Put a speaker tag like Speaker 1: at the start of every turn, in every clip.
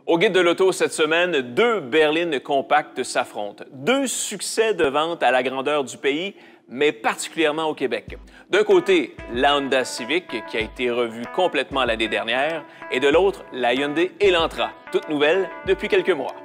Speaker 1: Au Guide de l'auto cette semaine, deux berlines compactes s'affrontent. Deux succès de vente à la grandeur du pays, mais particulièrement au Québec. D'un côté, la Honda Civic, qui a été revue complètement l'année dernière, et de l'autre, la Hyundai Elantra, toute nouvelle depuis quelques mois.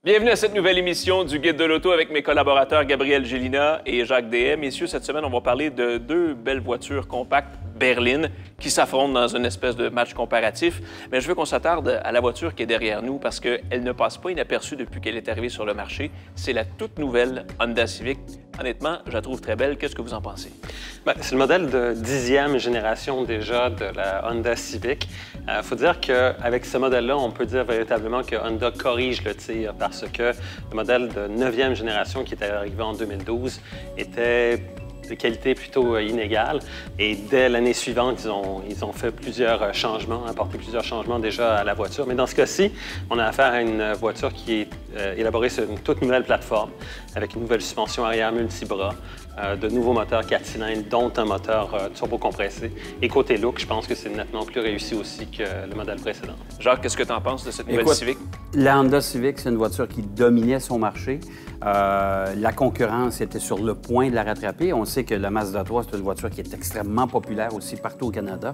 Speaker 1: Bienvenue à cette nouvelle émission du Guide de l'auto avec mes collaborateurs Gabriel Gélina et Jacques Deshaies. Messieurs, cette semaine, on va parler de deux belles voitures compactes berlines qui s'affrontent dans une espèce de match comparatif. Mais je veux qu'on s'attarde à la voiture qui est derrière nous parce qu'elle ne passe pas inaperçue depuis qu'elle est arrivée sur le marché. C'est la toute nouvelle Honda Civic. Honnêtement, je la trouve très belle. Qu'est-ce que vous en pensez?
Speaker 2: C'est le modèle de 10e génération déjà de la Honda Civic. Il faut dire qu'avec ce modèle-là, on peut dire véritablement que Honda corrige le tir parce que le modèle de 9e génération qui était arrivé en 2012 était de qualité plutôt inégale. Et dès l'année suivante, ils ont fait plusieurs changements, apporté plusieurs changements déjà à la voiture. Mais dans ce cas-ci, on a affaire à une voiture qui est élaborée sur une toute nouvelle plateforme avec une nouvelle suspension arrière multibras, de nouveaux moteurs 4 cylindres, dont un moteur turbo-compressé. Et côté look, je pense que c'est nettement plus réussi aussi que le modèle précédent.
Speaker 1: Jacques, qu'est-ce que tu en penses de cette nouvelle Civic?
Speaker 3: La Honda Civic, c'est une voiture qui dominait son marché. La concurrence était sur le point de la rattraper. On sait que la Mazda 3, c'est une voiture qui est extrêmement populaire aussi partout au Canada.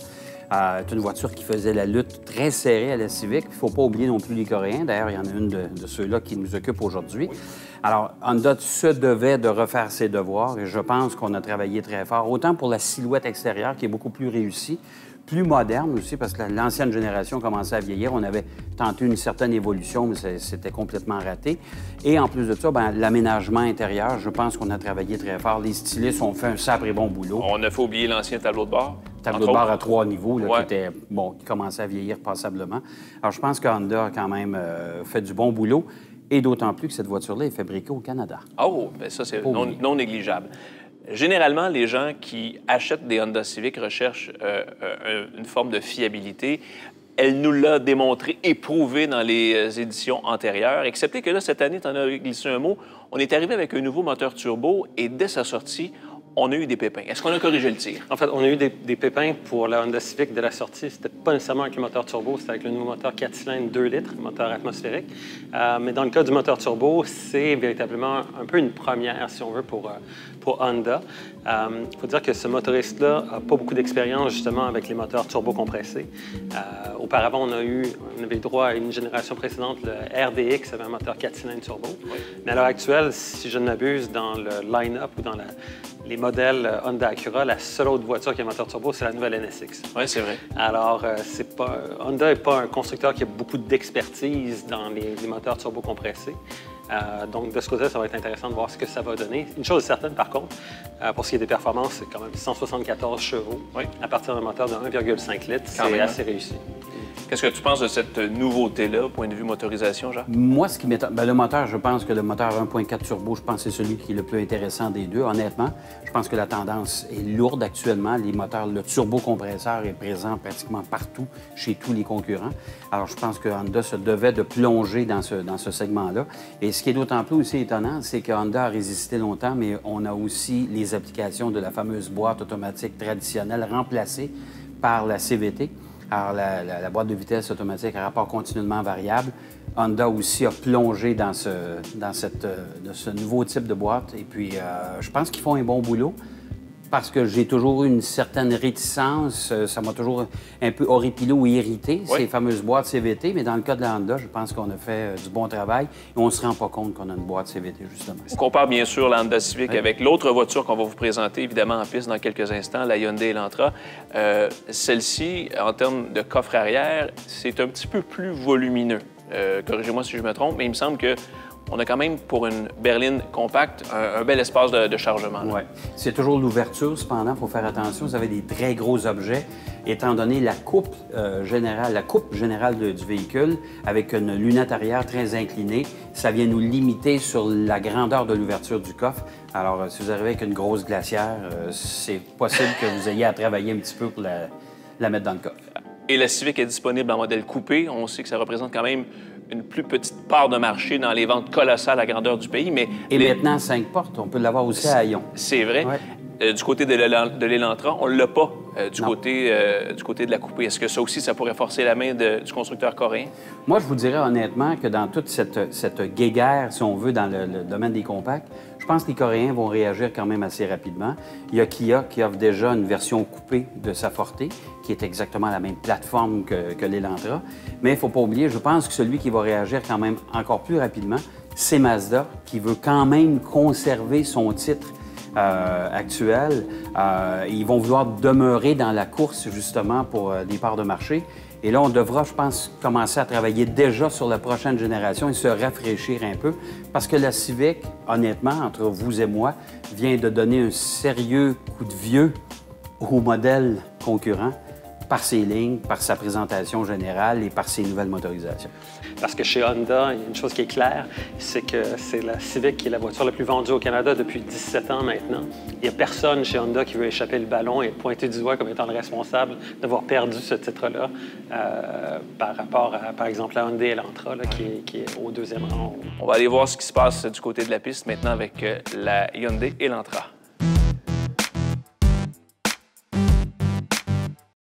Speaker 3: C'est une voiture qui faisait la lutte très serrée à la Civic. Il ne faut pas oublier non plus les Coréens. D'ailleurs, il y en a une de ceux-là qui nous occupe aujourd'hui. Oui. Alors, Honda se devait de refaire ses devoirs et je pense qu'on a travaillé très fort, autant pour la silhouette extérieure qui est beaucoup plus réussie, plus moderne aussi, parce que l'ancienne génération commençait à vieillir. On avait tenté une certaine évolution, mais c'était complètement raté. Et en plus de ça, l'aménagement intérieur, je pense qu'on a travaillé très fort. Les stylistes ont fait un sacré bon boulot.
Speaker 1: On a fait oublier l'ancien tableau de bord.
Speaker 3: Tableau de bord à 3 niveaux, là, qui commençait à vieillir passablement. Alors, je pense que Honda a quand même fait du bon boulot. Et d'autant plus que cette voiture-là est fabriquée au Canada.
Speaker 1: Oh, bien ça, c'est non négligeable. Généralement, les gens qui achètent des Honda Civic recherchent une forme de fiabilité. Elle nous l'a démontré et prouvé dans les éditions antérieures, excepté que là, cette année, tu en as glissé un mot, on est arrivé avec un nouveau moteur turbo et dès sa sortie, on a eu des pépins. Est-ce qu'on a corrigé le tir?
Speaker 2: En fait, on a eu des pépins pour la Honda Civic de la sortie. C'était pas nécessairement avec le moteur turbo, c'était avec le nouveau moteur 4 cylindres 2 litres, moteur atmosphérique. Mais dans le cas du moteur turbo, c'est véritablement un peu une première, si on veut, pour Honda. Il faut dire que ce motoriste-là n'a pas beaucoup d'expérience, justement, avec les moteurs turbo-compressés. Auparavant, on avait droit à une génération précédente, le RDX, avait un moteur 4 cylindres turbo. Oui. Mais à l'heure actuelle, si je ne m'abuse, dans le line-up ou dans les modèles Honda Acura, la seule autre voiture qui a un moteur turbo, c'est la nouvelle NSX.
Speaker 1: Oui, c'est vrai.
Speaker 2: Alors, Honda n'est pas un constructeur qui a beaucoup d'expertise dans les moteurs turbo-compressés. Donc, de ce côté-là, ça va être intéressant de voir ce que ça va donner. Une chose est certaine, par contre, pour ce qui est des performances, c'est quand même 174 chevaux à partir d'un moteur de 1,5 litres. C'est assez réussi.
Speaker 1: Qu'est-ce que tu penses de cette nouveauté-là, au point de vue motorisation, Jean?
Speaker 3: Moi, ce qui m'étonne... le moteur, je pense que le moteur 1.4 turbo, je pense que c'est celui qui est le plus intéressant des deux, honnêtement. Je pense que la tendance est lourde actuellement. Les moteurs, le turbo-compresseur est présent pratiquement partout, chez tous les concurrents. Alors, je pense que Honda se devait de plonger dans ce segment-là. Et ce qui est d'autant plus aussi étonnant, c'est que Honda a résisté longtemps, mais on a aussi les applications de la fameuse boîte automatique traditionnelle remplacée par la CVT. Alors, la boîte de vitesse automatique à rapport continuellement variable. Honda aussi a plongé dans ce nouveau type de boîte. Et puis, je pense qu'ils font un bon boulot parce que j'ai toujours eu une certaine réticence. Ça m'a toujours un peu horripilé ou irrité, ces fameuses boîtes CVT. Mais dans le cas de la Honda, je pense qu'on a fait du bon travail et on ne se rend pas compte qu'on a une boîte CVT, justement.
Speaker 1: On compare bien sûr la Honda Civic avec l'autre voiture qu'on va vous présenter, évidemment, en piste dans quelques instants, la Hyundai Elantra. Celle-ci, en termes de coffre arrière, c'est un petit peu plus volumineux. Corrigez-moi si je me trompe, mais il me semble que on a quand même, pour une berline compacte, un bel espace de chargement.
Speaker 3: Oui. C'est toujours l'ouverture, cependant, il faut faire attention. Vous avez des très gros objets, étant donné la coupe générale du véhicule, avec une lunette arrière très inclinée, ça vient nous limiter sur la grandeur de l'ouverture du coffre. Alors, si vous arrivez avec une grosse glacière, c'est possible que vous ayez à travailler un petit peu pour la mettre dans le coffre.
Speaker 1: Et la Civic est disponible en modèle coupé. On sait que ça représente quand même une plus petite part de marché dans les ventes colossales à grandeur du pays. Mais
Speaker 3: maintenant, 5 portes, on peut l'avoir aussi à Hayon.
Speaker 1: C'est vrai. Ouais. Du côté de l'Elantra, on ne l'a pas du côté de la coupée. Est-ce que ça aussi, ça pourrait forcer la main du constructeur coréen?
Speaker 3: Moi, je vous dirais honnêtement que dans toute cette guéguerre, si on veut, dans le domaine des compacts, je pense que les Coréens vont réagir quand même assez rapidement. Il y a Kia qui offre déjà une version coupée de sa Forte, qui est exactement la même plateforme que l'Elantra. Mais il ne faut pas oublier, je pense que celui qui va réagir quand même encore plus rapidement, c'est Mazda, qui veut quand même conserver son titre actuel. Ils vont vouloir demeurer dans la course, justement, pour des parts de marché. Et là, on devra, je pense, commencer à travailler déjà sur la prochaine génération et se rafraîchir un peu, parce que la Civic, honnêtement, entre vous et moi, vient de donner un sérieux coup de vieux au modèle concurrent par ses lignes, par sa présentation générale et par ses nouvelles motorisations.
Speaker 2: Parce que chez Honda, il y a une chose qui est claire, c'est que c'est la Civic qui est la voiture la plus vendue au Canada depuis 17 ans maintenant. Il n'y a personne chez Honda qui veut échapper le ballon et être pointé du doigt comme étant le responsable d'avoir perdu ce titre-là par rapport à, par exemple, la Hyundai Elantra, qui est au deuxième rang.
Speaker 1: On va aller voir ce qui se passe du côté de la piste maintenant avec la Hyundai Elantra.